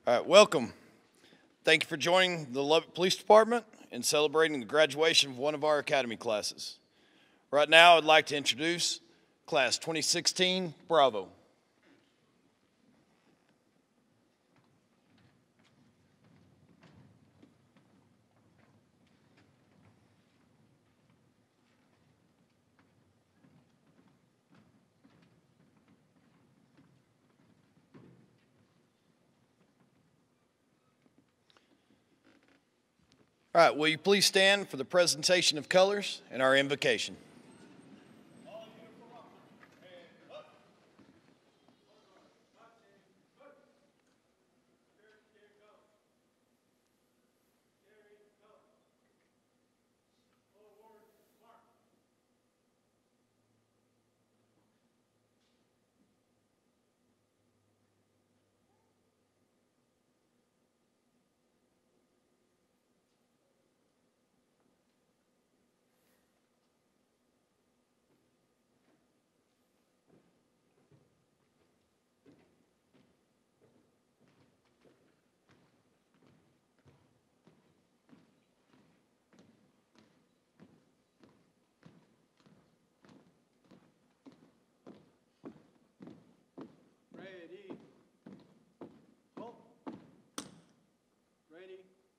All right, welcome. Thank you for joining the Lubbock Police Department and celebrating the graduation of one of our academy classes. Right now, I'd like to introduce Class 2016 Bravo. All right, will you please stand for the presentation of colors and our invocation?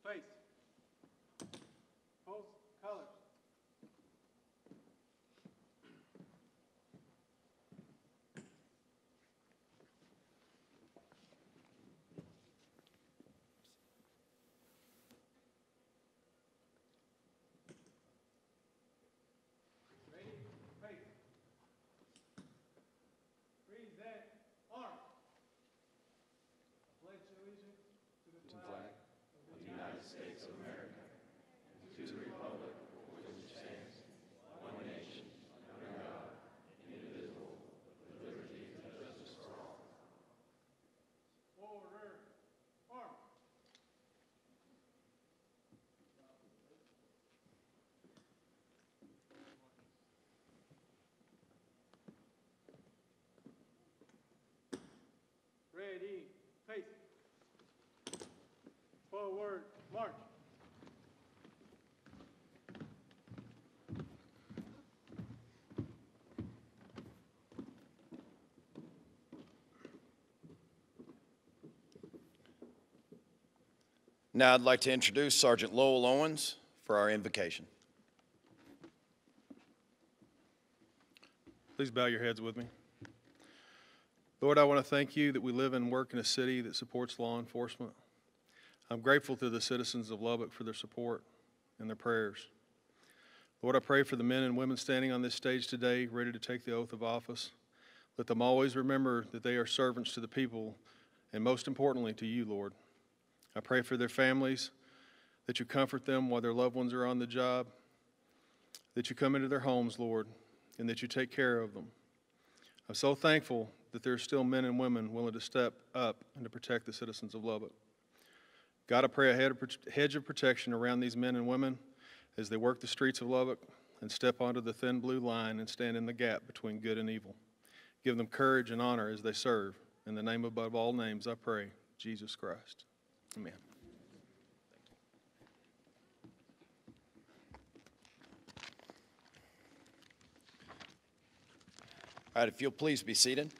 Face. Pose colors. Ready, face. Present arms. Pledge allegiance to the flag. United States of America, and to the republic for which it stands, one nation, under God, indivisible, with liberty and justice for all. Order. Arm. Ready. Face. Forward, march. Now I'd like to introduce Sergeant Lowell Owens for our invocation. Please bow your heads with me. Lord, I want to thank you that we live and work in a city that supports law enforcement. I'm grateful to the citizens of Lubbock for their support and their prayers. Lord, I pray for the men and women standing on this stage today, ready to take the oath of office. Let them always remember that they are servants to the people, and most importantly, to you, Lord. I pray for their families, that you comfort them while their loved ones are on the job, that you come into their homes, Lord, and that you take care of them. I'm so thankful that there are still men and women willing to step up and to protect the citizens of Lubbock. God, I pray a hedge of protection around these men and women as they work the streets of Lubbock and step onto the thin blue line and stand in the gap between good and evil. Give them courage and honor as they serve. In the name above all names, I pray, Jesus Christ. Amen. All right, if you'll please be seated.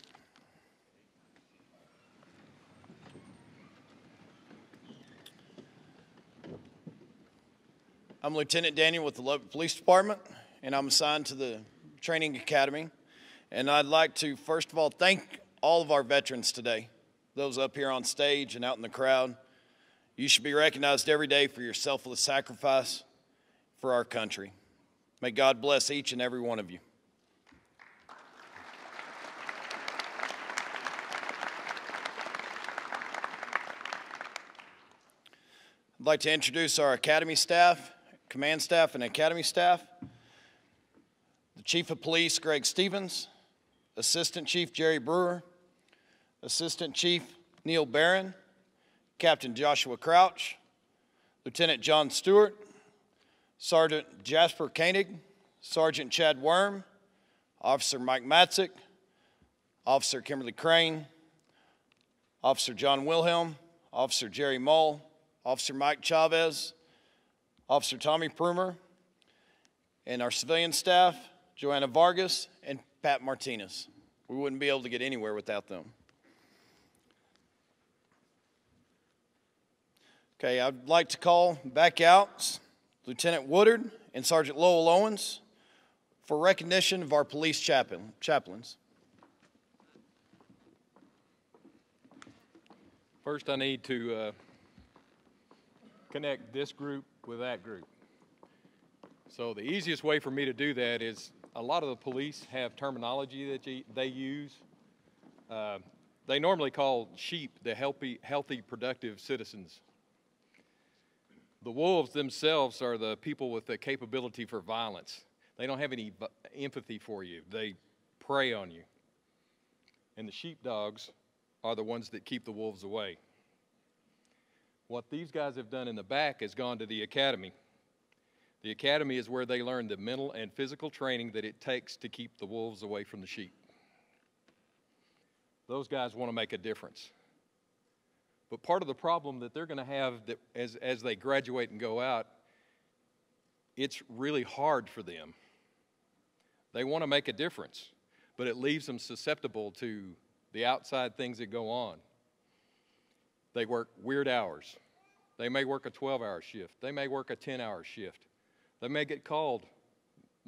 I'm Lieutenant Daniel with the Lubbock Police Department, and I'm assigned to the Training Academy. And I'd like to, first of all, thank all of our veterans today, those up here on stage and out in the crowd. You should be recognized every day for your selfless sacrifice for our country. May God bless each and every one of you. I'd like to introduce our Academy staff, Command staff, and Academy staff. The Chief of Police, Greg Stevens, Assistant Chief Jerry Brewer, Assistant Chief Neil Barron, Captain Joshua Crouch, Lieutenant John Stewart, Sergeant Jasper Koenig, Sergeant Chad Worm, Officer Mike Matzik, Officer Kimberly Crane, Officer John Wilhelm, Officer Jerry Mull, Officer Mike Chavez, Officer Tommy Prumer, and our civilian staff, Joanna Vargas and Pat Martinez. We wouldn't be able to get anywhere without them. Okay, I'd like to call back out Lieutenant Woodard and Sergeant Lowell Owens for recognition of our police chaplains. First, I need to connect this group with that group. So the easiest way for me to do that is a lot of the police have terminology that they use. They normally call sheep the healthy, productive citizens. The wolves themselves are the people with the capability for violence. They don't have any empathy for you. They prey on you. And the sheepdogs are the ones that keep the wolves away. What these guys have done in the back is gone to the academy. The academy is where they learn the mental and physical training that it takes to keep the wolves away from the sheep. Those guys want to make a difference. But part of the problem that they're going to have that as they graduate and go out, it's really hard for them. They want to make a difference, but it leaves them susceptible to the outside things that go on. They work weird hours. They may work a 12-hour shift. They may work a 10-hour shift. They may get called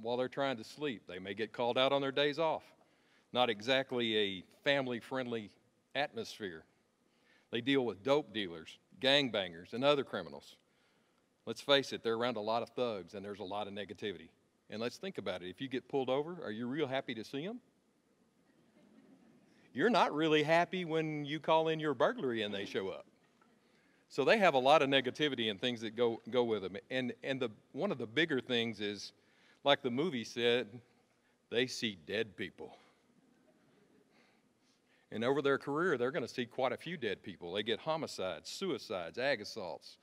while they're trying to sleep. They may get called out on their days off. Not exactly a family-friendly atmosphere. They deal with dope dealers, gangbangers, and other criminals. Let's face it, they're around a lot of thugs, and there's a lot of negativity. And let's think about it. If you get pulled over, are you real happy to see them? You're not really happy when you call in your burglary and they show up. So they have a lot of negativity and things that go with them. And one of the bigger things is, like the movie said, they see dead people. And over their career, they're going to see quite a few dead people. They get homicides, suicides, ag assaults.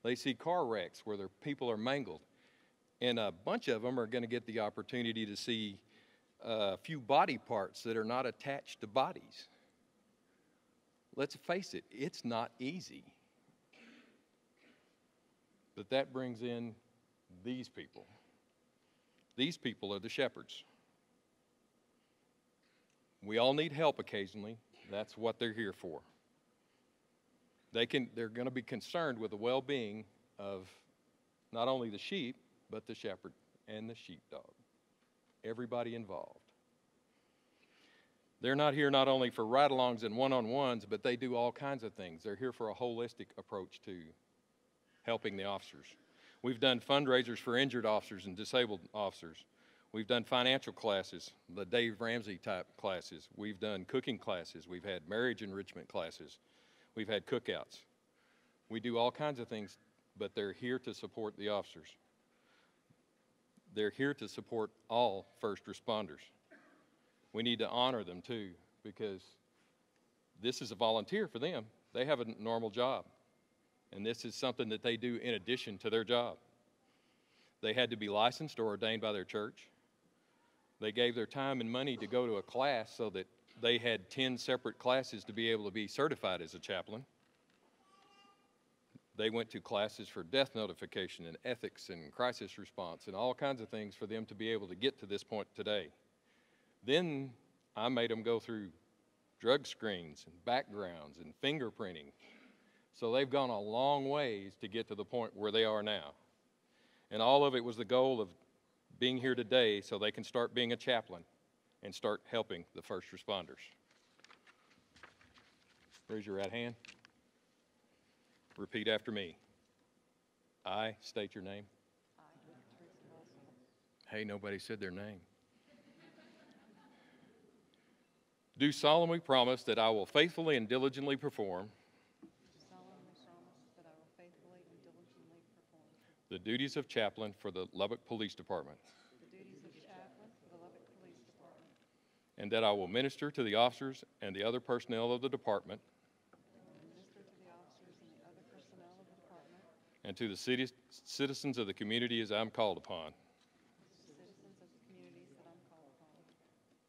They see car wrecks where their people are mangled. And a bunch of them are going to get the opportunity to see a few body parts that are not attached to bodies. Let's face it, it's not easy. But that brings in these people. These people are the shepherds. We all need help occasionally. That's what they're here for. They're going to be concerned with the well-being of not only the sheep, but the shepherd and the sheepdog. Everybody involved. They're not here not only for ride-alongs and one-on-ones, but they do all kinds of things. They're here for a holistic approach to helping the officers. We've done fundraisers for injured officers and disabled officers. We've done financial classes, the Dave Ramsey type classes. We've done cooking classes. We've had marriage enrichment classes. We've had cookouts. We do all kinds of things, but they're here to support the officers. They're here to support all first responders. We need to honor them too, because this is a volunteer for them. They have a normal job, and this is something that they do in addition to their job. They had to be licensed or ordained by their church. They gave their time and money to go to a class so that they had 10 separate classes to be able to be certified as a chaplain. They went to classes for death notification and ethics and crisis response and all kinds of things for them to be able to get to this point today. Then I made them go through drug screens and backgrounds and fingerprinting. So they've gone a long ways to get to the point where they are now. And all of it was the goal of being here today so they can start being a chaplain and start helping the first responders. Raise your right hand. Repeat after me. I state your name. Hey, nobody said their name. Do solemnly promise that I will faithfully and diligently perform the duties of chaplain for the Lubbock Police Department. And that I will minister to the officers and the other personnel of the department. And to the citizens of the community as I'm called upon.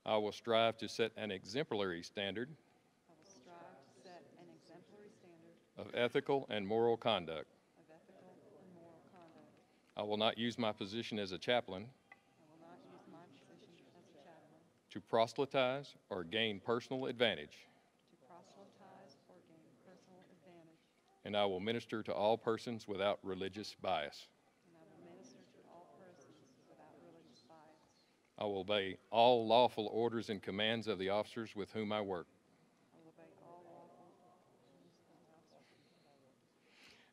I will strive to set an exemplary standard. of ethical and moral conduct. I will not use my position as a chaplain to proselytize or gain personal advantage. And I will minister to all persons without religious bias. I will obey all lawful orders and commands of the officers with whom I work.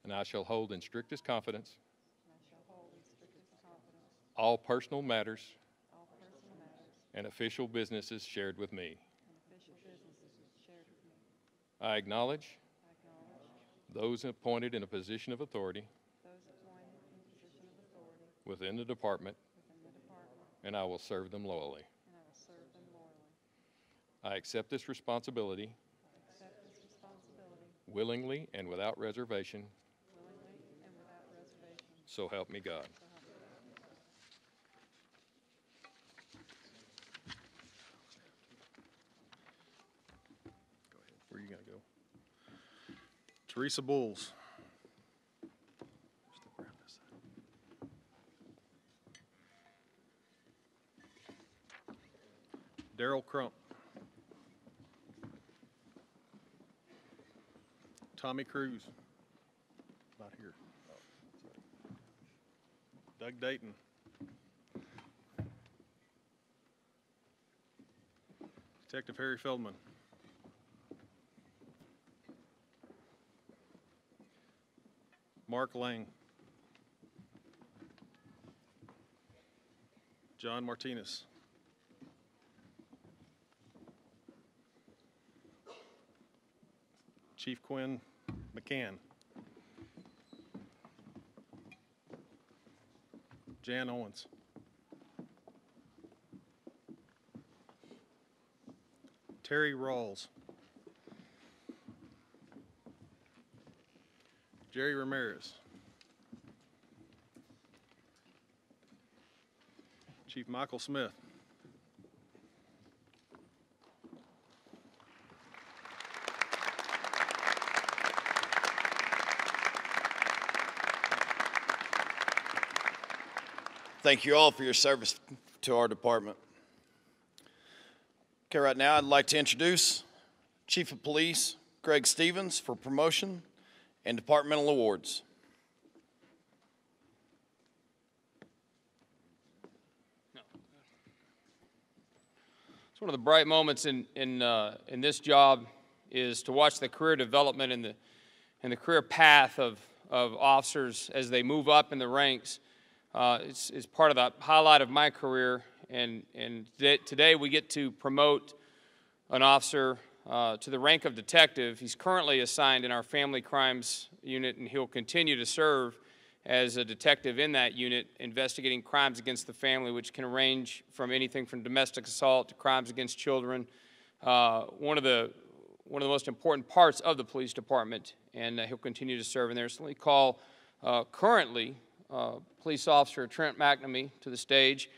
And I shall hold in strictest confidence all personal matters and official businesses shared with me. I acknowledge those appointed in a position of authority within the department, and I will serve them loyally. I accept this responsibility willingly and without reservation. So help me God. Where are you going to go? Teresa Bulls. Daryl Crump. Tommy Cruz. Not here. Doug Dayton. Detective Harry Feldman. Mark Lang. John Martinez. Chief Quinn McCann. Jan Owens. Terry Rawls. Jerry Ramirez. Chief Michael Smith. Thank you all for your service to our department. Okay, right now I'd like to introduce Chief of Police Greg Stevens for promotion and departmental awards. It's one of the bright moments in this job is to watch the career development and the career path of officers as they move up in the ranks. It's part of the highlight of my career, and today we get to promote an officer to the rank of detective. He's currently assigned in our family crimes unit, and he'll continue to serve as a detective in that unit, investigating crimes against the family, which can range from anything from domestic assault to crimes against children. One of the most important parts of the police department, and he'll continue to serve in there. So let me call currently Police Officer Trent McNamee to the stage.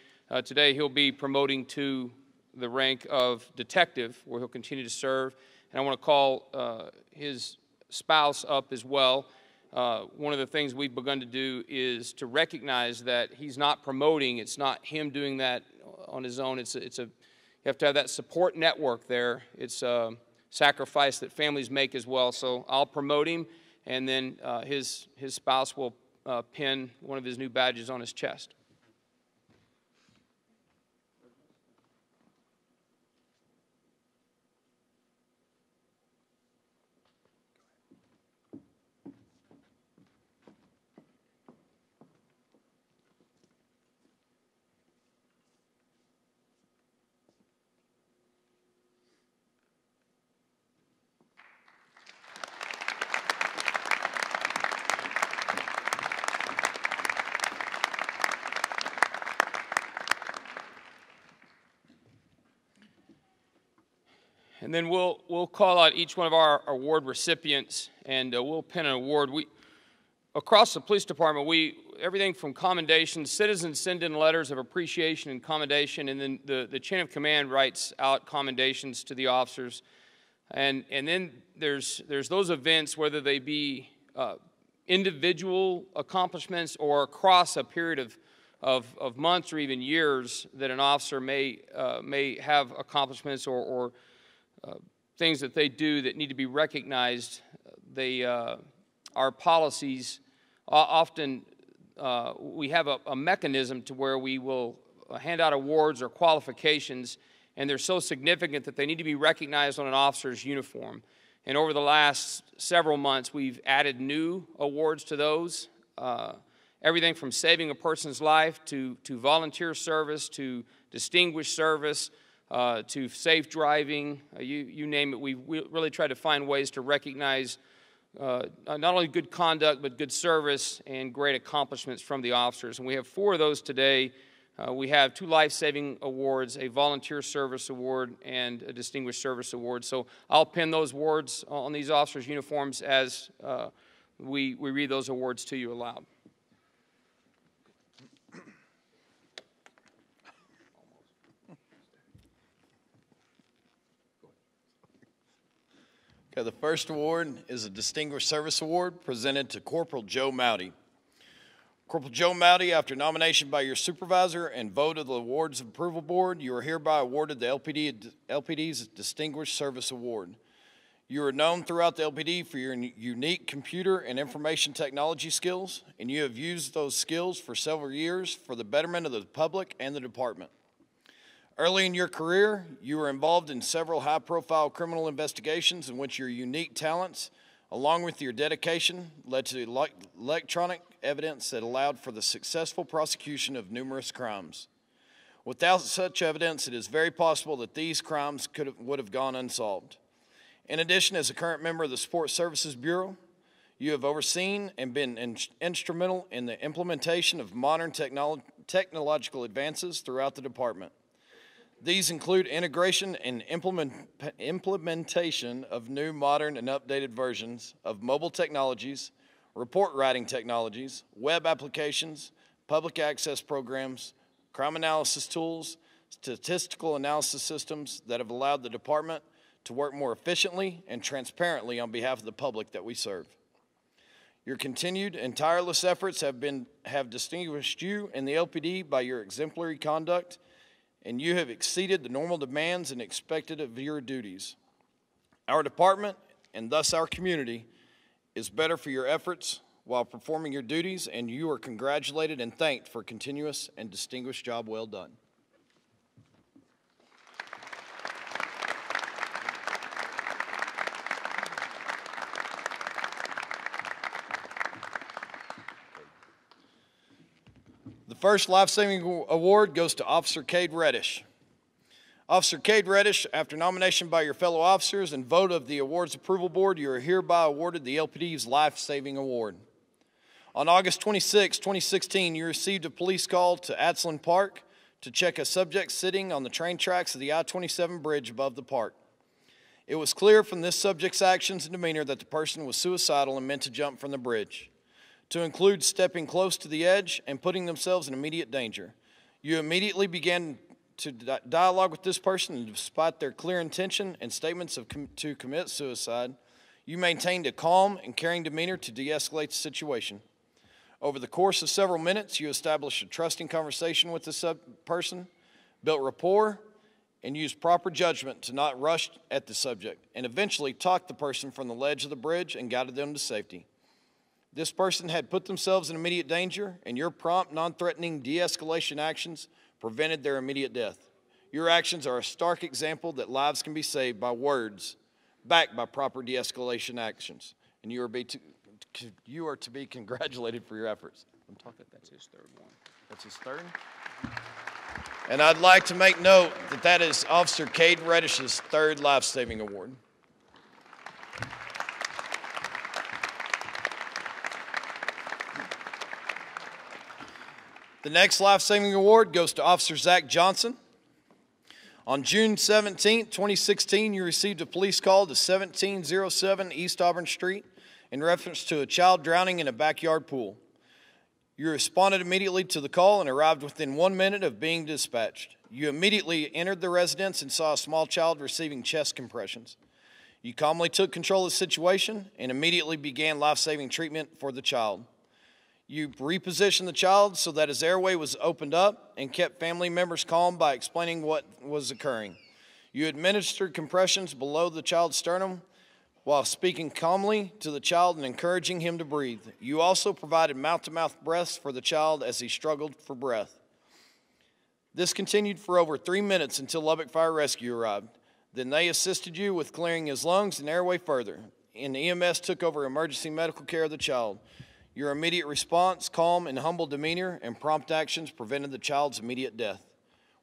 Today he'll be promoting to the rank of detective, where he'll continue to serve. And I want to call his spouse up as well. One of the things we've begun to do is to recognize that he's not promoting. It's not him doing that on his own. You have to have that support network there. It's a sacrifice that families make as well. So I'll promote him, and then his spouse will pin one of his new badges on his chest. And then we'll call out each one of our award recipients, and we'll pin an award. Across the police department, everything from commendations, citizens send in letters of appreciation and commendation, and then the chain of command writes out commendations to the officers. And then there's those events, whether they be individual accomplishments or across a period of months or even years, that an officer may have accomplishments or things that they do that need to be recognized. Our policies often, we have a mechanism to where we will hand out awards or qualifications, and they're so significant that they need to be recognized on an officer's uniform. And over the last several months, we've added new awards to those. Everything from saving a person's life to volunteer service to distinguished service to safe driving, you name it. We really try to find ways to recognize not only good conduct but good service and great accomplishments from the officers. And we have 4 of those today. We have 2 life-saving awards, a volunteer service award, and a distinguished service award. So I'll pin those awards on these officers' uniforms as we read those awards to you aloud. Okay, the first award is a Distinguished Service Award presented to Corporal Joe Mowdy. Corporal Joe Mowdy, after nomination by your supervisor and vote of the Awards Approval Board, you are hereby awarded the LPD's Distinguished Service Award. You are known throughout the LPD for your unique computer and information technology skills, and you have used those skills for several years for the betterment of the public and the department. Early in your career, you were involved in several high-profile criminal investigations in which your unique talents, along with your dedication, led to electronic evidence that allowed for the successful prosecution of numerous crimes. Without such evidence, it is very possible that these crimes would have gone unsolved. In addition, as a current member of the Support Services Bureau, you have overseen and been instrumental in the implementation of modern technological advances throughout the department. These include integration and implementation of new modern and updated versions of mobile technologies, report writing technologies, web applications, public access programs, crime analysis tools, statistical analysis systems that have allowed the department to work more efficiently and transparently on behalf of the public that we serve. Your continued and tireless efforts have distinguished you in the LPD by your exemplary conduct, and you have exceeded the normal demands and expected of your duties. Our department, and thus our community, is better for your efforts while performing your duties, and you are congratulated and thanked for a continuous and distinguished job well done. The first life-saving award goes to Officer Cade Reddish. Officer Cade Reddish, after nomination by your fellow officers and vote of the Awards Approval Board, you are hereby awarded the LPD's Life-Saving Award. On August 26, 2016, you received a police call to Atzlin Park to check a subject sitting on the train tracks of the I-27 bridge above the park. It was clear from this subject's actions and demeanor that the person was suicidal and meant to jump from the bridge, to include stepping close to the edge and putting themselves in immediate danger. You immediately began to dialogue with this person, and despite their clear intention and statements to commit suicide, you maintained a calm and caring demeanor to de-escalate the situation. Over the course of several minutes, you established a trusting conversation with this person, built rapport, and used proper judgment to not rush at the subject, and eventually talked the person from the ledge of the bridge and guided them to safety. This person had put themselves in immediate danger, and your prompt, non-threatening de-escalation actions prevented their immediate death. Your actions are a stark example that lives can be saved by words, backed by proper de-escalation actions. And you are to be congratulated for your efforts. I'm talking, that's his third one. That's his third? And I'd like to make note that that is Officer Cade Reddish's third life-saving award. The next life-saving award goes to Officer Zach Johnson. On June 17, 2016, you received a police call to 1707 East Auburn Street in reference to a child drowning in a backyard pool. You responded immediately to the call and arrived within 1 minute of being dispatched. You immediately entered the residence and saw a small child receiving chest compressions. You calmly took control of the situation and immediately began life-saving treatment for the child. You repositioned the child so that his airway was opened up and kept family members calm by explaining what was occurring. You administered compressions below the child's sternum while speaking calmly to the child and encouraging him to breathe. You also provided mouth-to-mouth breaths for the child as he struggled for breath. This continued for over 3 minutes until Lubbock Fire Rescue arrived. Then they assisted you with clearing his lungs and airway further, and EMS took over emergency medical care of the child. Your immediate response, calm and humble demeanor, and prompt actions prevented the child's immediate death.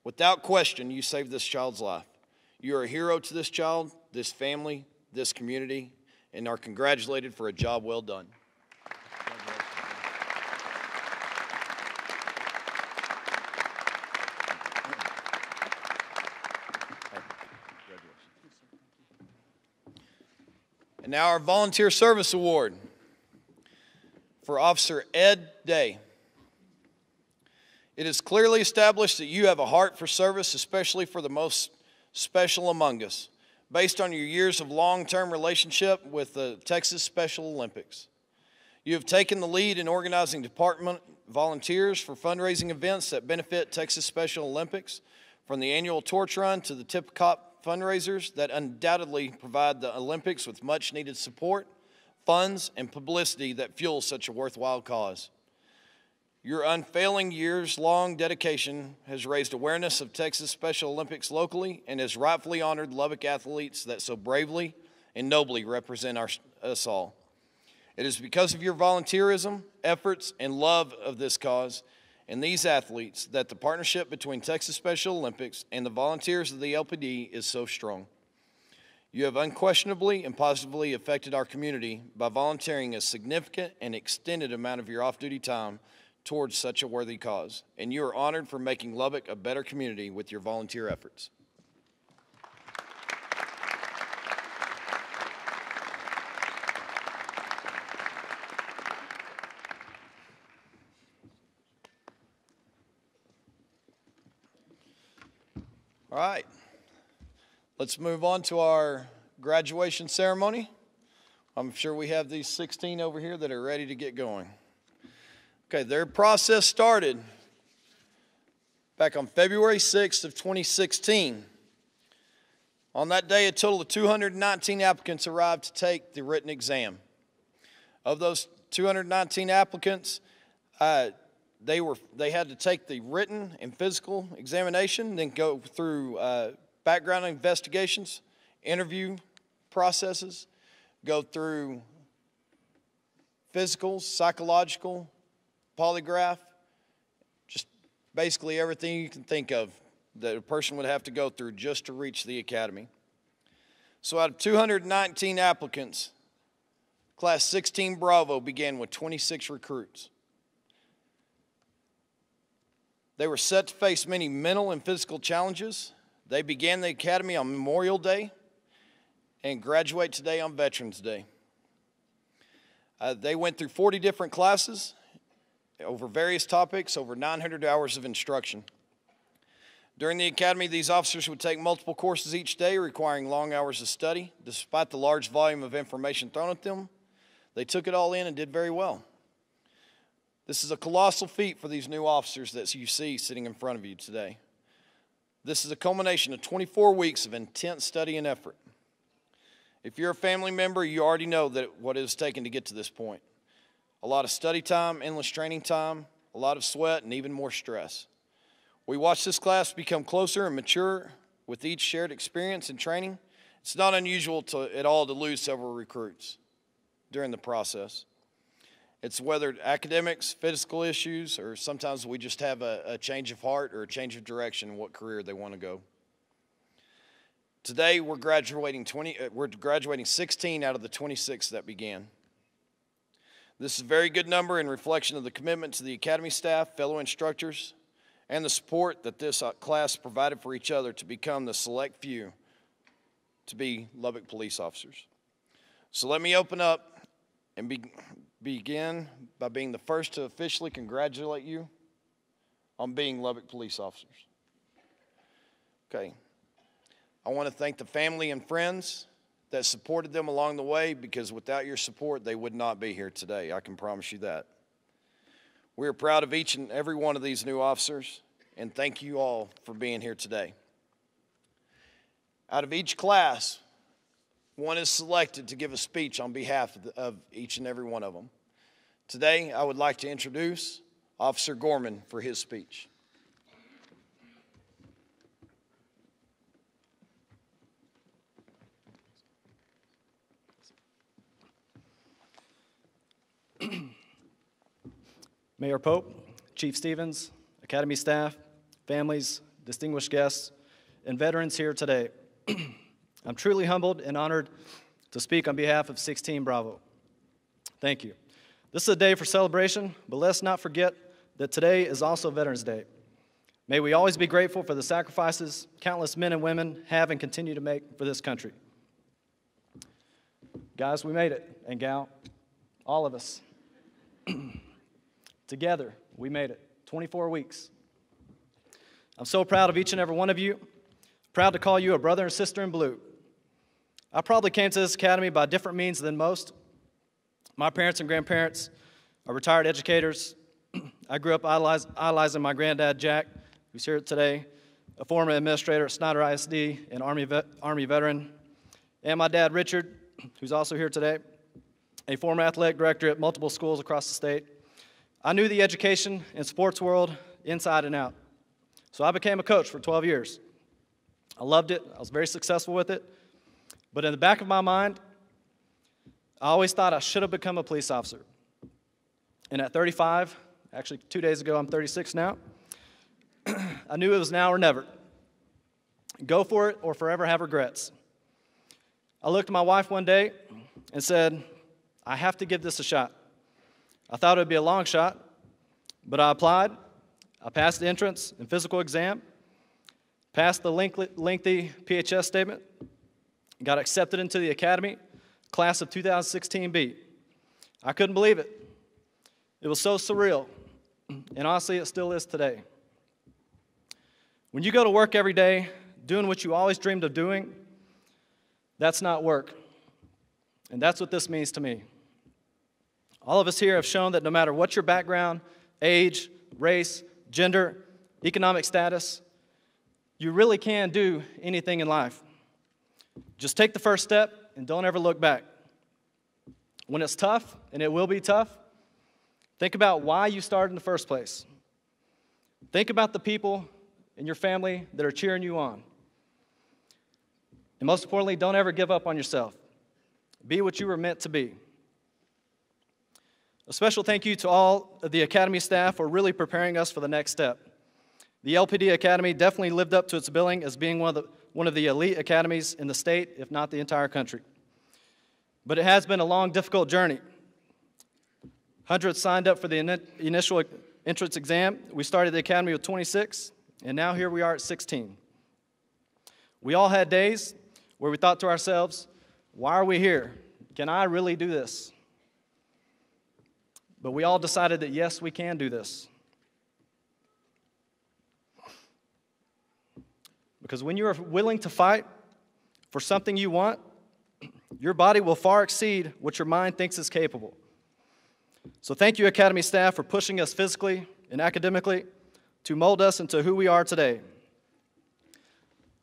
Without question, you saved this child's life. You are a hero to this child, this family, this community, and are congratulated for a job well done. And now our Volunteer Service Award for Officer Ed Day. It is clearly established that you have a heart for service, especially for the most special among us, based on your years of long-term relationship with the Texas Special Olympics. You have taken the lead in organizing department volunteers for fundraising events that benefit Texas Special Olympics, from the annual torch run to the Tip Cop fundraisers that undoubtedly provide the Olympics with much-needed support, funds, and publicity that fuels such a worthwhile cause. Your unfailing years-long dedication has raised awareness of Texas Special Olympics locally and has rightfully honored Lubbock athletes that so bravely and nobly represent us all. It is because of your volunteerism, efforts, and love of this cause and these athletes that the partnership between Texas Special Olympics and the volunteers of the LPD is so strong. You have unquestionably and positively affected our community by volunteering a significant and extended amount of your off-duty time towards such a worthy cause, and you are honored for making Lubbock a better community with your volunteer efforts. All right, let's move on to our graduation ceremony. I'm sure we have these 16 over here that are ready to get going. Okay, their process started back on February 6th of 2016. On that day, a total of 219 applicants arrived to take the written exam. Of those 219 applicants, they had to take the written and physical examination, then go through background investigations, interview processes, go through physicals, psychological, polygraph, just basically everything you can think of that a person would have to go through just to reach the academy. So out of 219 applicants, Class 16 Bravo began with 26 recruits. They were set to face many mental and physical challenges. They began the academy on Memorial Day and graduate today on Veterans Day. They went through 40 different classes over various topics, over 900 hours of instruction. During the academy, these officers would take multiple courses each day, requiring long hours of study. Despite the large volume of information thrown at them, they took it all in and did very well. This is a colossal feat for these new officers that you see sitting in front of you today. This is a culmination of 24 weeks of intense study and effort. If you're a family member, you already know that what it has taken to get to this point. A lot of study time, endless training time, a lot of sweat, and even more stress. We watch this class become closer and mature with each shared experience and training. It's not unusual at all to lose several recruits during the process. It's whether academics, physical issues, or sometimes we just have a change of heart or a change of direction in what career they want to go. Today, we're graduating 16 out of the 26 that began. This is a very good number in reflection of the commitment to the academy staff, fellow instructors, and the support that this class provided for each other to become the select few to be Lubbock police officers. So let me open up and begin by being the first to officially congratulate you on being Lubbock police officers. Okay. I want to thank the family and friends that supported them along the way, because without your support, they would not be here today. I can promise you that. We are proud of each and every one of these new officers, and thank you all for being here today. Out of each class, one is selected to give a speech on behalf of each and every one of them. Today, I would like to introduce Officer Gorman for his speech. Mayor Pope, Chief Stevens, Academy staff, families, distinguished guests, and veterans here today. I'm truly humbled and honored to speak on behalf of 16 Bravo. Thank you. This is a day for celebration, but let's not forget that today is also Veterans Day. May we always be grateful for the sacrifices countless men and women have and continue to make for this country. Guys, we made it, and gal, all of us. Together, we made it. 24 weeks. I'm so proud of each and every one of you. Proud to call you a brother and sister in blue. I probably came to this academy by different means than most. My parents and grandparents are retired educators. I grew up idolizing my granddad, Jack, who's here today, a former administrator at Snyder ISD, an Army veteran, and my dad, Richard, who's also here today, a former athletic director at multiple schools across the state. I knew the education and sports world inside and out. So I became a coach for 12 years. I loved it. I was very successful with it. But in the back of my mind, I always thought I should have become a police officer. And at 35, actually 2 days ago, I'm 36 now, I knew it was now or never. Go for it or forever have regrets. I looked at my wife one day and said, I have to give this a shot. I thought it would be a long shot, but I applied. I passed the entrance and physical exam, passed the lengthy PHS statement, got accepted into the academy, class of 2016B. I couldn't believe it. It was so surreal, and honestly, it still is today. When you go to work every day, doing what you always dreamed of doing, that's not work, and that's what this means to me. All of us here have shown that no matter what your background, age, race, gender, economic status, you really can do anything in life. Just take the first step and don't ever look back. When it's tough, and it will be tough, think about why you started in the first place. Think about the people in your family that are cheering you on. And most importantly, don't ever give up on yourself. Be what you were meant to be. A special thank you to all of the Academy staff for really preparing us for the next step. The LPD Academy definitely lived up to its billing as being one of the elite academies in the state, if not the entire country. But it has been a long, difficult journey. Hundreds signed up for the initial entrance exam. We started the academy with 26, and now here we are at 16. We all had days where we thought to ourselves, why are we here? Can I really do this? But we all decided that, yes, we can do this. Because when you are willing to fight for something you want, your body will far exceed what your mind thinks is capable. So thank you, Academy staff, for pushing us physically and academically to mold us into who we are today.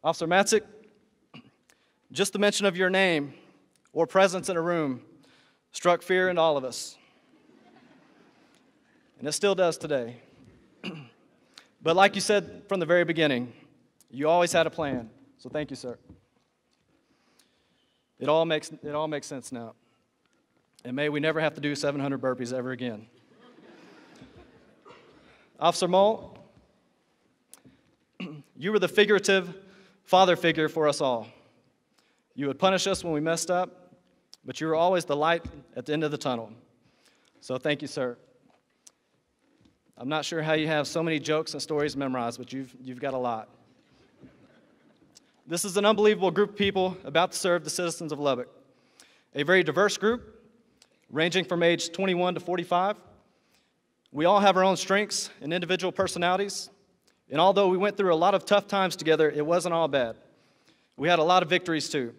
Officer Matzik, just the mention of your name or presence in a room struck fear into all of us. And it still does today. But like you said from the very beginning, you always had a plan. So thank you, sir. It all makes sense now. And may we never have to do 700 burpees ever again. Officer Mole, you were the figurative father figure for us all. You would punish us when we messed up, but you were always the light at the end of the tunnel. So thank you, sir. I'm not sure how you have so many jokes and stories memorized, but you've got a lot. This is an unbelievable group of people about to serve the citizens of Lubbock. A very diverse group, ranging from age 21 to 45. We all have our own strengths and individual personalities, and although we went through a lot of tough times together, it wasn't all bad. We had a lot of victories too.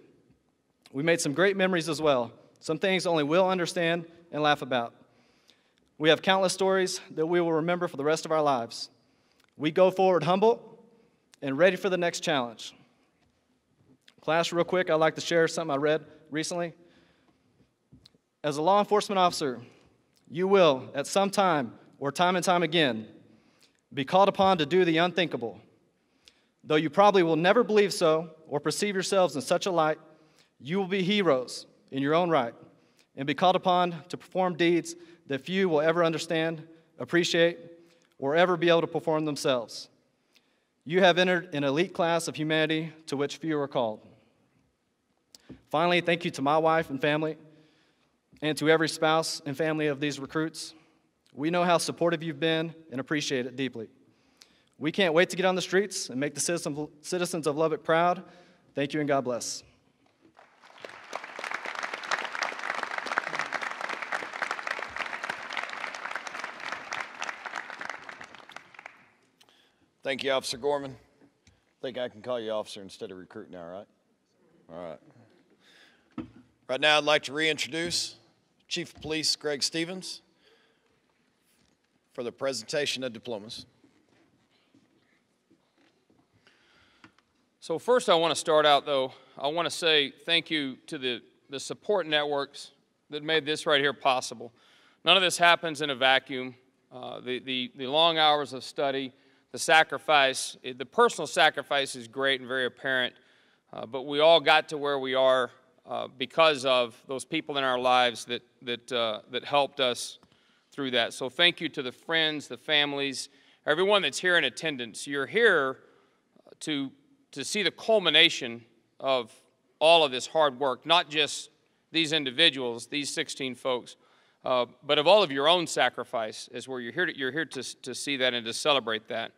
We made some great memories as well, some things only we'll understand and laugh about. We have countless stories that we will remember for the rest of our lives. We go forward humble and ready for the next challenge. Class, real quick, I'd like to share something I read recently. As a law enforcement officer, you will, at some time or time and time again, be called upon to do the unthinkable. Though you probably will never believe so or perceive yourselves in such a light, you will be heroes in your own right and be called upon to perform deeds that few will ever understand, appreciate, or ever be able to perform themselves. You have entered an elite class of humanity to which few are called. Finally, thank you to my wife and family and to every spouse and family of these recruits. We know how supportive you've been and appreciate it deeply. We can't wait to get on the streets and make the citizens of Lubbock proud. Thank you and God bless. Thank you, Officer Gorman. I think I can call you officer instead of recruit now, right? All right. Right now, I'd like to reintroduce Chief of Police Greg Stevens for the presentation of diplomas. So first I want to start out, though, I want to say thank you to the support networks that made this right here possible. None of this happens in a vacuum. The long hours of study, the sacrifice, the personal sacrifice is great and very apparent, but we all got to where we are because of those people in our lives that helped us through that. So thank you to the friends, the families, everyone that's here in attendance. You're here to see the culmination of all of this hard work, not just these individuals, these 16 folks, but of all of your own sacrifice is where you're here to see that and to celebrate that.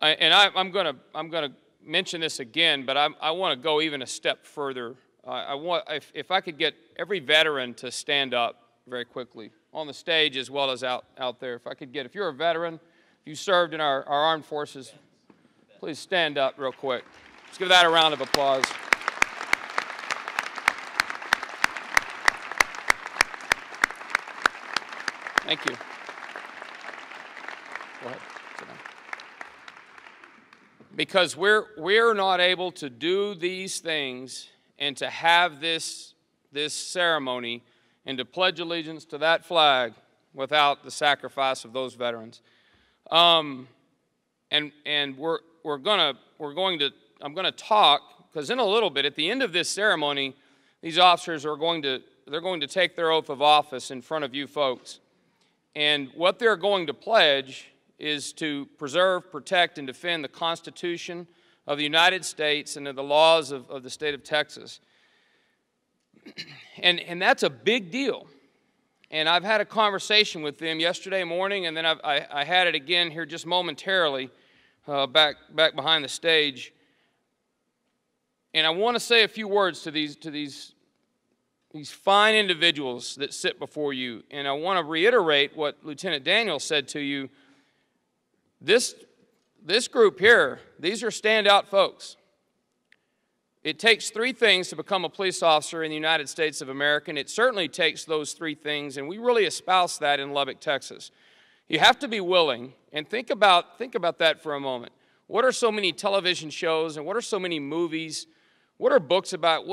I'm going to mention this again, but I want to go even a step further. If I could get every veteran to stand up very quickly on the stage as well as out there. If you're a veteran, if you served in our armed forces, please stand up real quick. Let's give that a round of applause. Thank you. Go ahead. Sit down. Because we're not able to do these things and to have this ceremony and to pledge allegiance to that flag without the sacrifice of those veterans. I'm going to talk, because in a little bit, at the end of this ceremony, these officers are going to take their oath of office in front of you folks. And what they're going to pledge is to preserve, protect, and defend the Constitution of the United States and of the laws of the state of Texas. And that's a big deal. And I've had a conversation with them yesterday morning, and then I had it again here just momentarily back behind the stage. And I want to say a few words to these fine individuals that sit before you. And I want to reiterate what Lieutenant Daniel said to you. This group here, these are standout folks. It takes three things to become a police officer in the United States of America, and it certainly takes those three things, and we really espouse that in Lubbock, Texas. You have to be willing, and think about that for a moment. What are so many television shows, and what are so many movies? What are books about?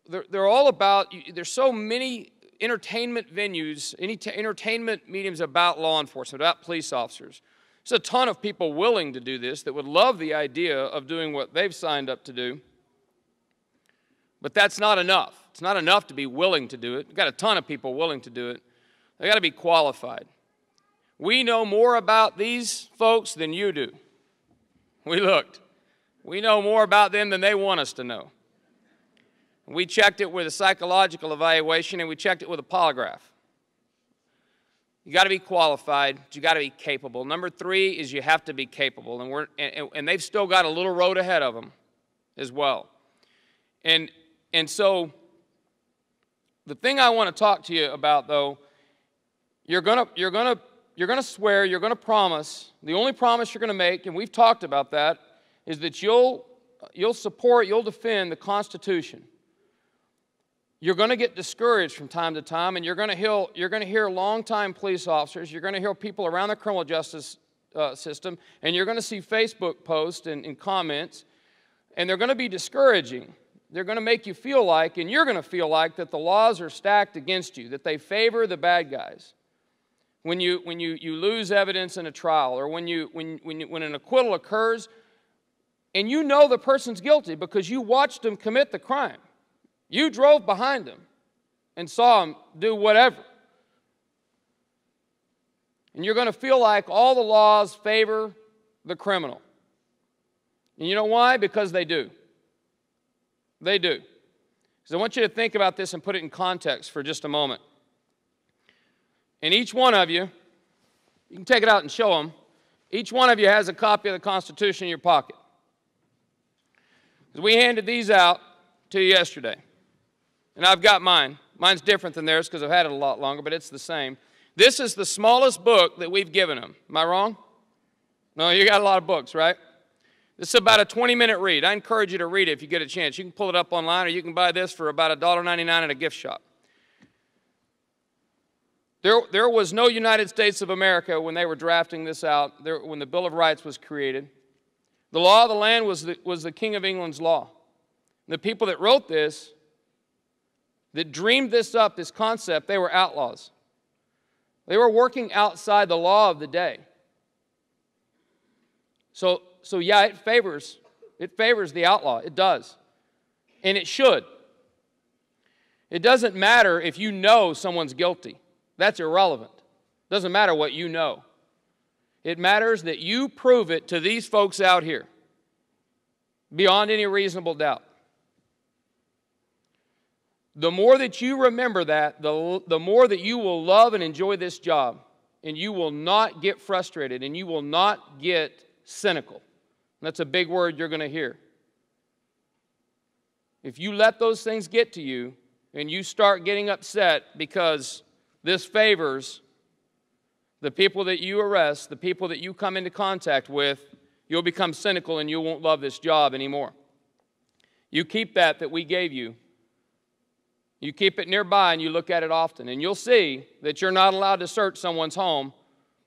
They're all about, there's so many entertainment venues, entertainment mediums about law enforcement, about police officers. There's a ton of people willing to do this that would love the idea of doing what they've signed up to do. But that's not enough. It's not enough to be willing to do it. We've got a ton of people willing to do it. They've got to be qualified. We know more about these folks than you do. We looked. We know more about them than they want us to know. We checked it with a psychological evaluation, and we checked it with a polygraph. You got to be qualified, but you got to be capable. Number three is you have to be capable, and they've still got a little road ahead of them as well. And so the thing I want to talk to you about, though, you're gonna swear, you're gonna promise. The only promise you're gonna make, and we've talked about that, is that you'll support, you'll defend the Constitution. You're going to get discouraged from time to time, and you're going to hear longtime police officers, you're going to hear people around the criminal justice system, and you're going to see Facebook posts and comments, and they're going to be discouraging. They're going to make you feel like, and you're going to feel like, that the laws are stacked against you, that they favor the bad guys. When you lose evidence in a trial, or when an acquittal occurs, and you know the person's guilty because you watched them commit the crime. You drove behind them and saw them do whatever. And you're going to feel like all the laws favor the criminal. And you know why? Because they do. They do. So I want you to think about this and put it in context for just a moment. And each one of you, you can take it out and show them, each one of you has a copy of the Constitution in your pocket. Because we handed these out to you yesterday. And I've got mine. Mine's different than theirs because I've had it a lot longer, but it's the same. This is the smallest book that we've given them. Am I wrong? No, you got a lot of books, right? This is about a 20-minute read. I encourage you to read it if you get a chance. You can pull it up online, or you can buy this for about $1.99 at a gift shop. There was no United States of America when they were drafting this out, when the Bill of Rights was created. The law of the land was the King of England's law. The people that wrote this, that dreamed this up, this concept, they were outlaws. They were working outside the law of the day. So yeah, it favors the outlaw. It does. And it should. It doesn't matter if you know someone's guilty. That's irrelevant. It doesn't matter what you know. It matters that you prove it to these folks out here beyond any reasonable doubt. The more that you remember that, the more that you will love and enjoy this job, and you will not get frustrated, and you will not get cynical. That's a big word you're going to hear. If you let those things get to you, and you start getting upset because this favors the people that you arrest, the people that you come into contact with, you'll become cynical and you won't love this job anymore. You keep that we gave you. You keep it nearby and you look at it often, and you'll see that you're not allowed to search someone's home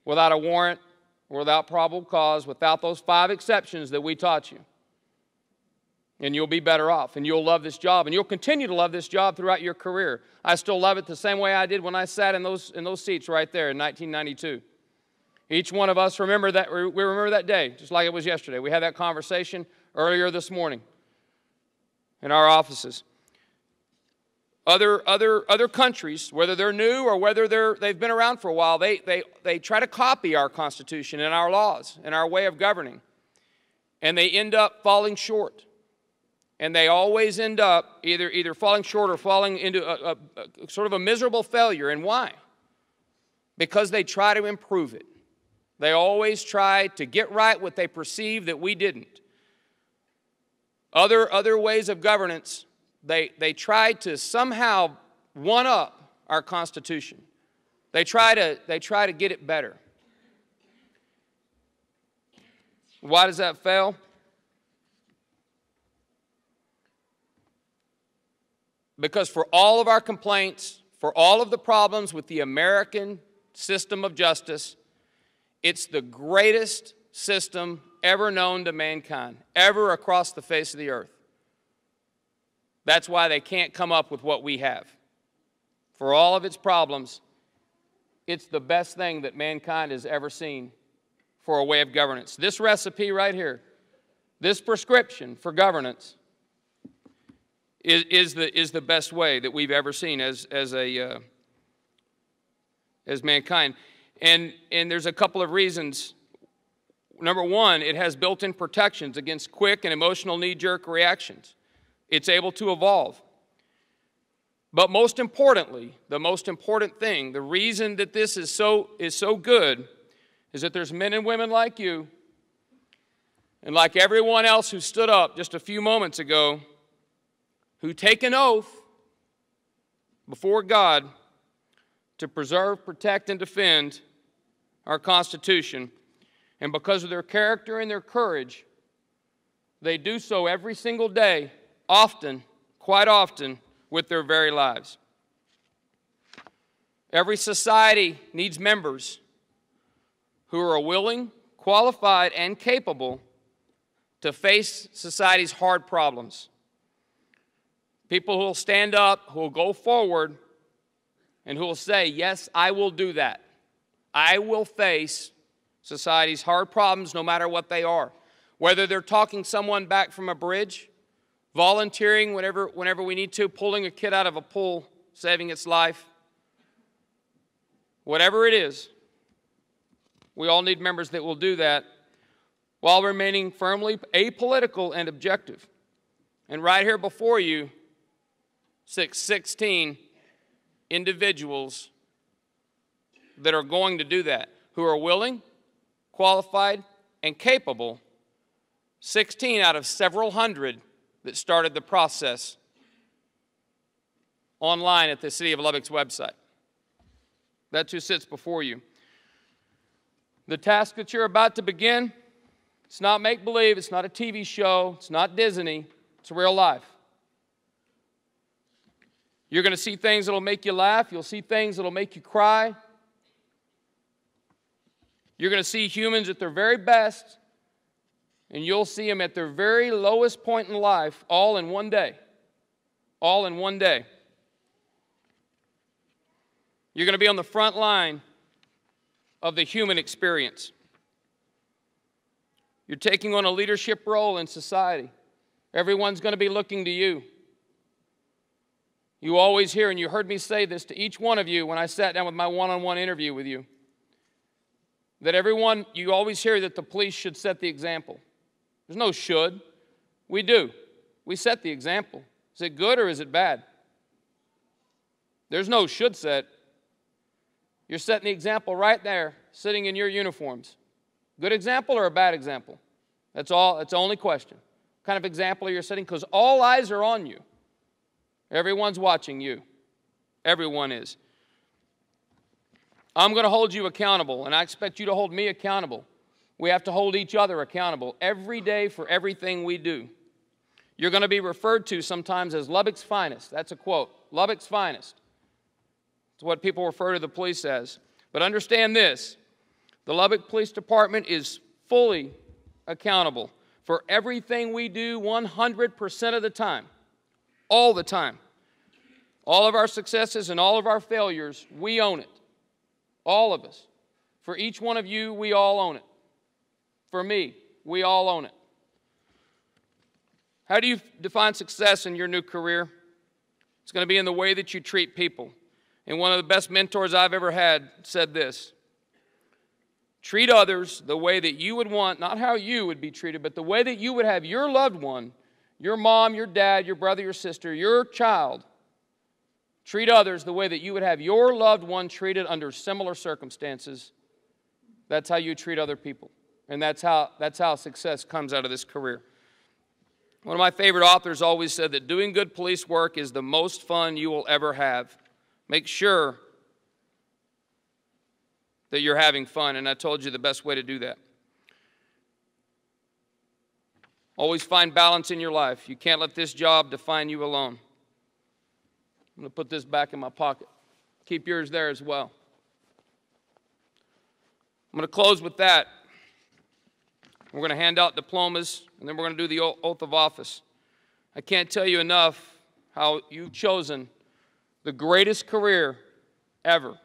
without a warrant or without probable cause, without those 5 exceptions that we taught you. And you'll be better off, and you'll love this job, and you'll continue to love this job throughout your career. I still love it the same way I did when I sat in those seats right there in 1992. Each one of us remember that. We remember that day, just like it was yesterday. We had that conversation earlier this morning in our offices. Other countries, whether they're new or whether they've been around for a while, they try to copy our Constitution and our laws and our way of governing. And they end up falling short. And they always end up either falling short or falling into a sort of a miserable failure. And why? Because they try to improve it. They always try to get right what they perceive that we didn't. Other ways of governance, they try to somehow one-up our Constitution. They try to get it better. Why does that fail? Because for all of our complaints, for all of the problems with the American system of justice, it's the greatest system ever known to mankind, ever across the face of the earth. That's why they can't come up with what we have. For all of its problems, it's the best thing that mankind has ever seen for a way of governance. This recipe right here, this prescription for governance, is the best way that we've ever seen as mankind. And there's a couple of reasons. Number one, it has built-in protections against quick and emotional knee-jerk reactions. It's able to evolve. But most importantly, the most important thing, the reason that this is so good, is that there's men and women like you, and like everyone else who stood up just a few moments ago, who take an oath before God to preserve, protect, and defend our Constitution. And because of their character and their courage, they do so every single day, often, quite often, with their very lives. Every society needs members who are willing, qualified, and capable to face society's hard problems. People who will stand up, who will go forward, and who will say, yes, I will do that. I will face society's hard problems no matter what they are. Whether they're talking someone back from a bridge, volunteering whenever we need to, pulling a kid out of a pool, saving its life. Whatever it is, we all need members that will do that while remaining firmly apolitical and objective. And right here before you, 16 individuals that are going to do that, who are willing, qualified, and capable, 16 out of several hundred that started the process online at the City of Lubbock's website. That's who sits before you. The task that you're about to begin, it's not make-believe, it's not a TV show, it's not Disney, it's real life. You're going to see things that will make you laugh, you'll see things that will make you cry. You're going to see humans at their very best, and you'll see them at their very lowest point in life, all in one day. All in one day. You're going to be on the front line of the human experience. You're taking on a leadership role in society. Everyone's going to be looking to you. You always hear, and you heard me say this to each one of you when I sat down with my one-on-one interview with you, that you always hear that the police should set the example. There's no should. We do. We set the example. Is it good or is it bad? There's no should set. You're setting the example right there, sitting in your uniforms. Good example or a bad example? That's all. That's the only question. What kind of example are you setting? Because all eyes are on you. Everyone's watching you. Everyone is. I'm going to hold you accountable, and I expect you to hold me accountable. We have to hold each other accountable every day for everything we do. You're going to be referred to sometimes as Lubbock's finest. That's a quote. Lubbock's finest. It's what people refer to the police as. But understand this. The Lubbock Police Department is fully accountable for everything we do 100% of the time. All the time. All of our successes and all of our failures, we own it. All of us. For each one of you, we all own it. For me, we all own it. How do you define success in your new career? It's going to be in the way that you treat people. And one of the best mentors I've ever had said this: treat others the way that you would want, not how you would be treated, but the way that you would have your loved one, your mom, your dad, your brother, your sister, your child. Treat others the way that you would have your loved one treated under similar circumstances. That's how you treat other people. And that's how success comes out of this career. One of my favorite authors always said that doing good police work is the most fun you will ever have. Make sure that you're having fun, and I told you the best way to do that. Always find balance in your life. You can't let this job define you alone. I'm going to put this back in my pocket. Keep yours there as well. I'm going to close with that. We're going to hand out diplomas, and then we're going to do the oath of office. I can't tell you enough how you've chosen the greatest career ever.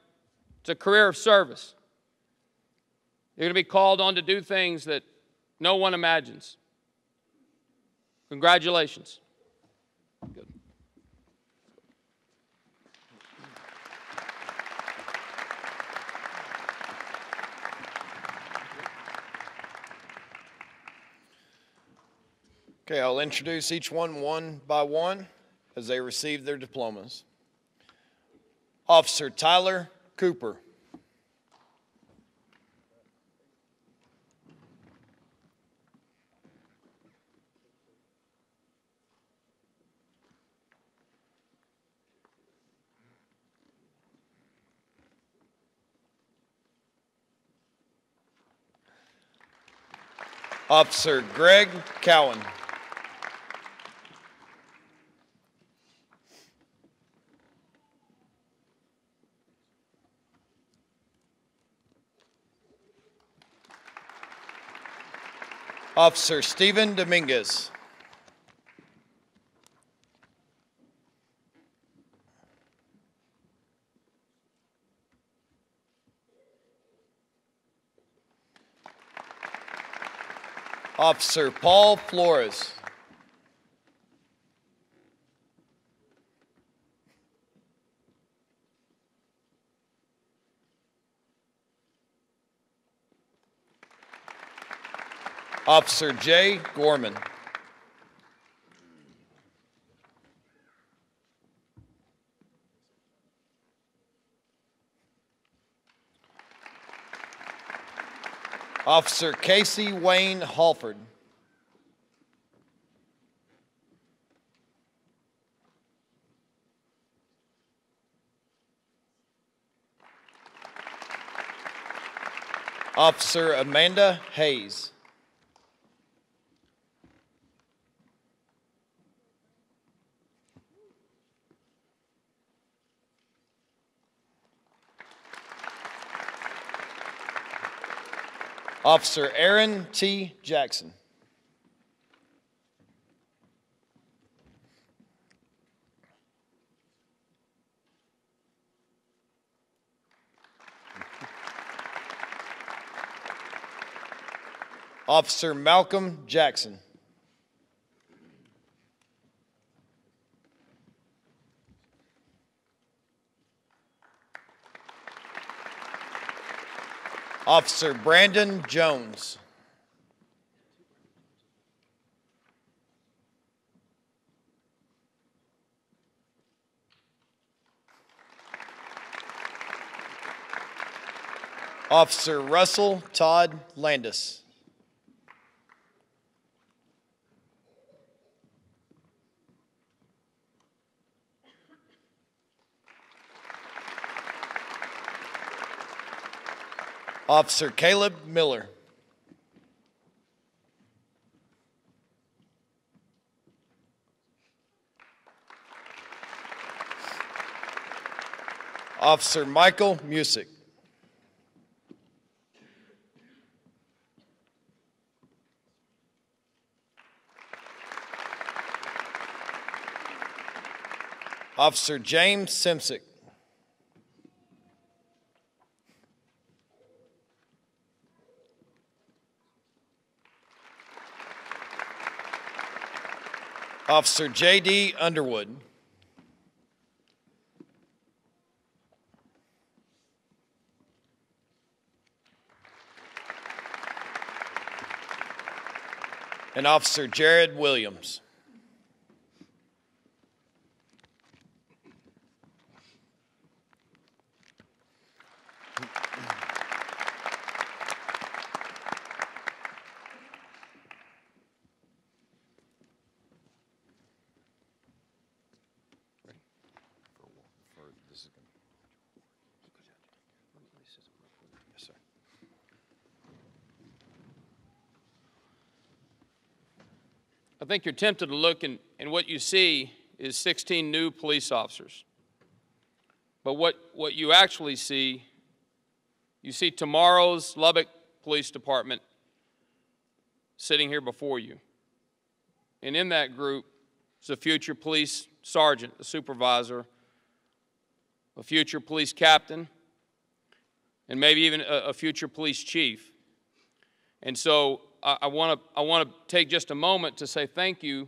It's a career of service. You're going to be called on to do things that no one imagines. Congratulations. Good. Okay, I'll introduce each one by one as they receive their diplomas. Officer Tyler Cooper. Officer Greg Cowan. Officer Stephen Dominguez. Officer Paul Flores. Officer J. Gorman. Officer Casey Wayne Halford. Officer Amanda Hayes. Officer Aaron T. Jackson. Officer Malcolm Jackson. Officer Brandon Jones. Officer Russell Todd Landis. Officer Caleb Miller. Officer Michael Musick. Officer James Simsick. Officer J.D. Underwood. And Officer Jared Williams. I think you're tempted to look and what you see is 16 new police officers. But what you actually see, you see tomorrow's Lubbock Police Department sitting here before you. And in that group is a future police sergeant, a supervisor, a future police captain, and maybe even a future police chief. And so I want to take just a moment to say thank you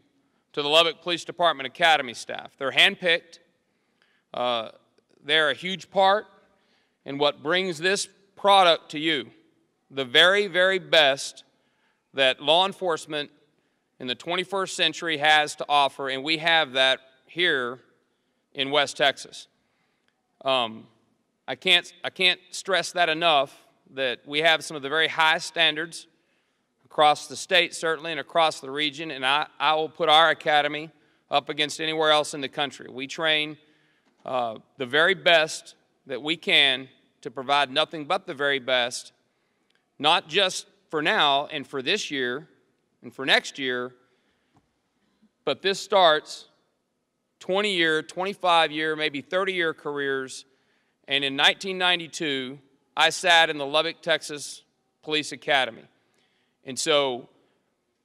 to the Lubbock Police Department Academy staff. They're handpicked. They're a huge part in what brings this product to you, the very, very best that law enforcement in the 21st century has to offer, and we have that here in West Texas. I can't stress that enough, that we have some of the very highest standards across the state, certainly, and across the region, and I will put our academy up against anywhere else in the country. We train the very best that we can to provide nothing but the very best, not just for now and for this year and for next year, but this starts 20-year, 25-year, maybe 30-year careers. And in 1992, I sat in the Lubbock, Texas Police Academy. And so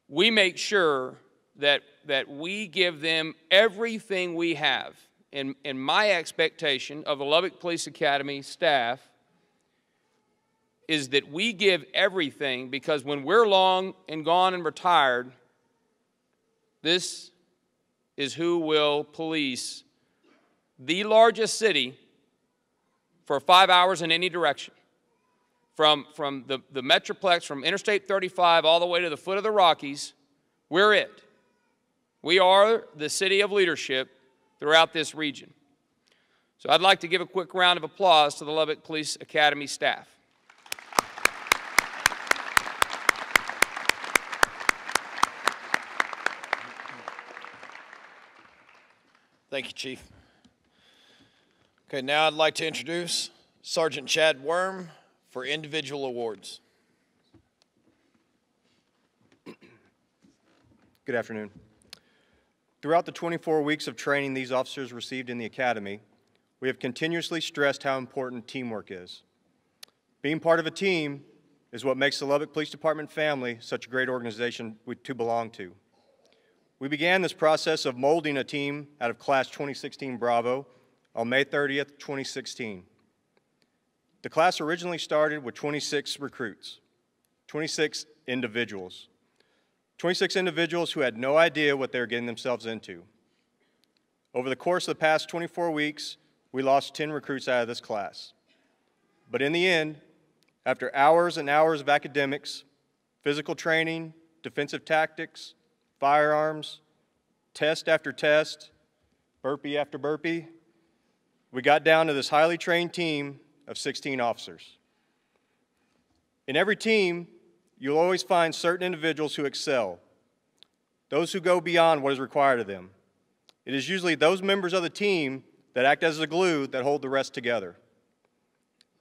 we make sure that we give them everything we have. And my expectation of the Lubbock Police Academy staff is that we give everything, because when we're long and gone and retired, this is who will police the largest city for 5 hours in any direction. From the Metroplex, from Interstate 35 all the way to the foot of the Rockies, we're it. We are the city of leadership throughout this region. So I'd like to give a quick round of applause to the Lubbock Police Academy staff. Thank you, Chief. Okay, now I'd like to introduce Sergeant Chad Worm for individual awards. Good afternoon. Throughout the 24 weeks of training these officers received in the Academy, we have continuously stressed how important teamwork is. Being part of a team is what makes the Lubbock Police Department family such a great organization to belong to. We began this process of molding a team out of Class 2016 Bravo on May 30th, 2016. The class originally started with 26 recruits, 26 individuals. 26 individuals who had no idea what they were getting themselves into. Over the course of the past 24 weeks, we lost 10 recruits out of this class. But in the end, after hours and hours of academics, physical training, defensive tactics, firearms, test after test, burpee after burpee, we got down to this highly trained team of 16 officers. In every team, you'll always find certain individuals who excel, those who go beyond what is required of them. It is usually those members of the team that act as the glue that hold the rest together.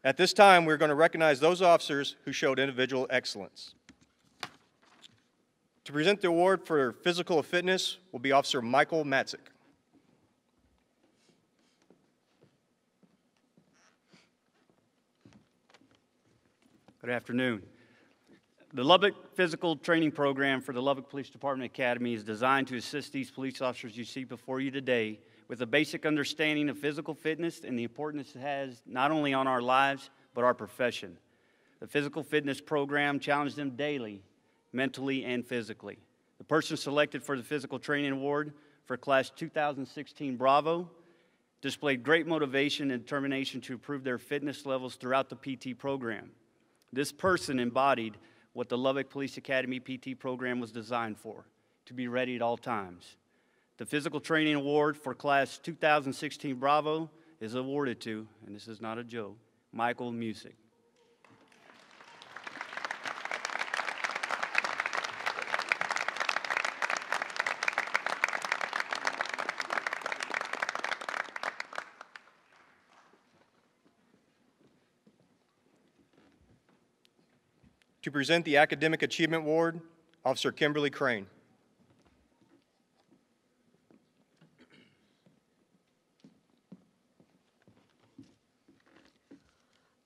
At this time, we're going to recognize those officers who showed individual excellence. To present the award for physical fitness will be Officer Michael Matzik. Good afternoon. The Lubbock Physical Training Program for the Lubbock Police Department Academy is designed to assist these police officers you see before you today with a basic understanding of physical fitness and the importance it has not only on our lives, but our profession. The physical fitness program challenges them daily, mentally and physically. The person selected for the Physical Training Award for Class 2016 Bravo displayed great motivation and determination to improve their fitness levels throughout the PT program. This person embodied what the Lubbock Police Academy PT program was designed for, to be ready at all times. The Physical Training Award for Class 2016 Bravo is awarded to, and this is not a joke, Michael Music. To present the Academic Achievement Award, Officer Kimberly Crane.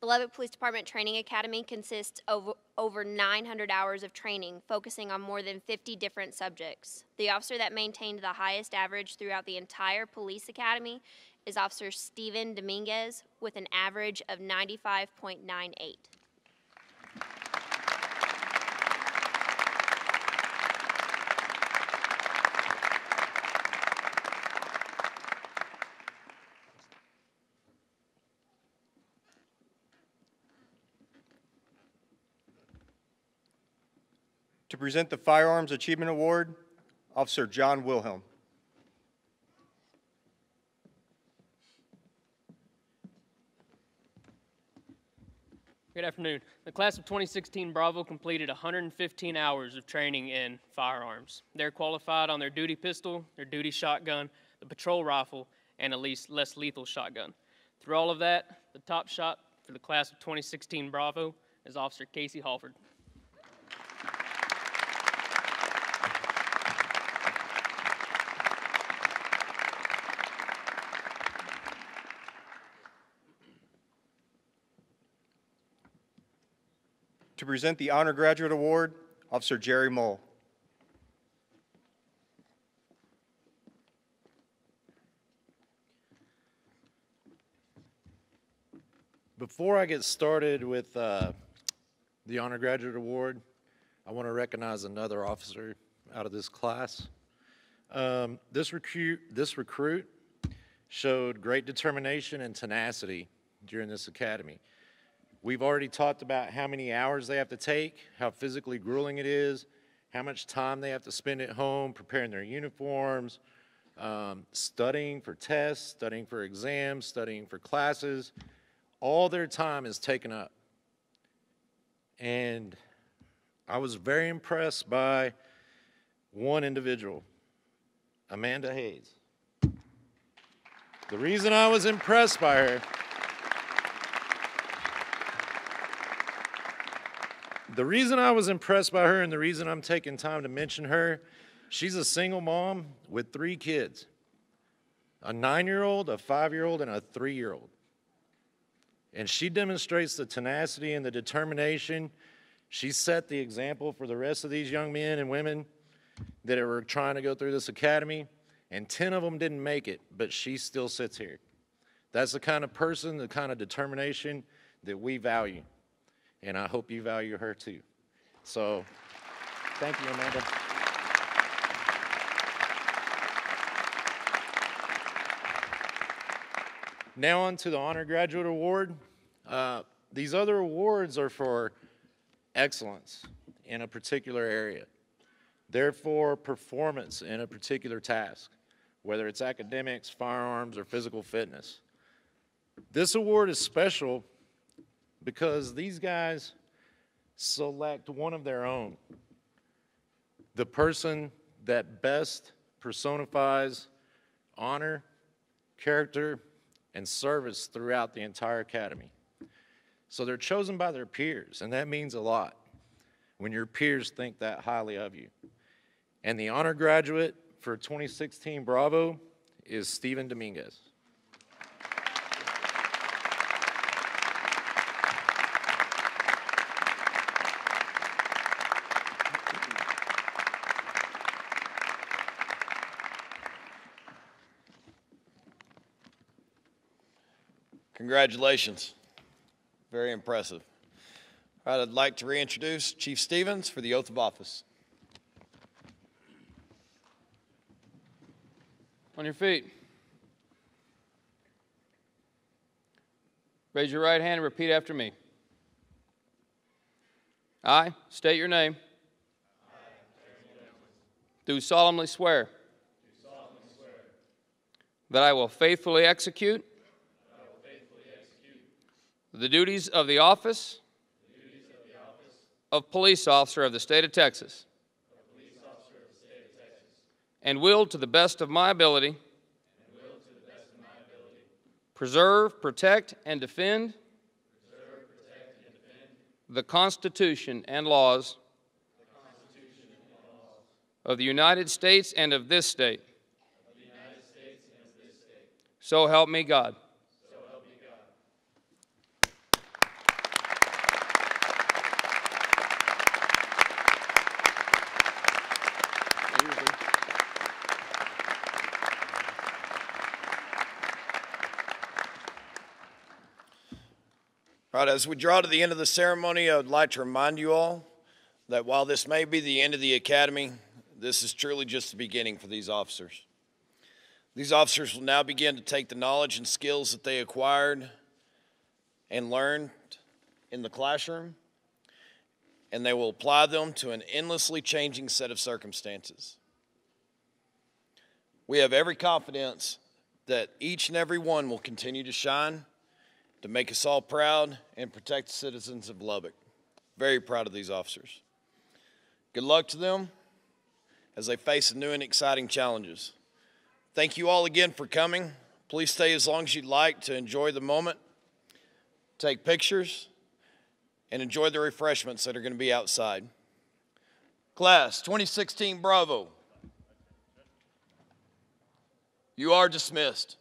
The Lubbock Police Department Training Academy consists of over 900 hours of training, focusing on more than 50 different subjects. The officer that maintained the highest average throughout the entire police academy is Officer Steven Dominguez with an average of 95.98. To present the Firearms Achievement Award, Officer John Wilhelm. Good afternoon. The class of 2016 Bravo completed 115 hours of training in firearms. They're qualified on their duty pistol, their duty shotgun, the patrol rifle, and a less lethal shotgun. Through all of that, the top shot for the class of 2016 Bravo is Officer Casey Halford. To present the Honor Graduate Award, Officer Jerry Mull. Before I get started with the Honor Graduate Award, I want to recognize another officer out of this class. This recruit showed great determination and tenacity during this academy. We've already talked about how many hours they have to take, how physically grueling it is, how much time they have to spend at home preparing their uniforms, studying for tests, studying for exams, studying for classes. All their time is taken up. And I was very impressed by one individual, Amanda Hayes. The reason I was impressed by her, and the reason I'm taking time to mention her, she's a single mom with 3 kids, a 9-year-old, a 5-year-old, and a 3-year-old. And she demonstrates the tenacity and the determination. She set the example for the rest of these young men and women that were trying to go through this academy, and 10 of them didn't make it, but she still sits here. That's the kind of person, the kind of determination that we value, and I hope you value her too. So, thank you, Amanda. Now on to the Honor Graduate Award. These other awards are for excellence in a particular area. They're for performance in a particular task, whether it's academics, firearms, or physical fitness. This award is special because these guys select one of their own, the person that best personifies honor, character, and service throughout the entire academy. So they're chosen by their peers, and that means a lot when your peers think that highly of you. And the honor graduate for 2016 Bravo is Stephen Dominguez. Congratulations. Very impressive. All right, I'd like to reintroduce Chief Stevens for the oath of office. On your feet. Raise your right hand and repeat after me. I state your name. Do solemnly swear that I will faithfully execute the duties of the office of police officer of the state of Texas, and will, to the best of my ability, preserve, protect, and defend the Constitution and laws of the United States and of this state. So help me God. All right, as we draw to the end of the ceremony, I would like to remind you all that while this may be the end of the academy, this is truly just the beginning for these officers. These officers will now begin to take the knowledge and skills that they acquired and learned in the classroom, and they will apply them to an endlessly changing set of circumstances. We have every confidence that each and every one will continue to shine, to make us all proud and protect the citizens of Lubbock. Very proud of these officers. Good luck to them as they face new and exciting challenges. Thank you all again for coming. Please stay as long as you'd like to enjoy the moment, take pictures, and enjoy the refreshments that are going to be outside. Class 2016 Bravo, you are dismissed.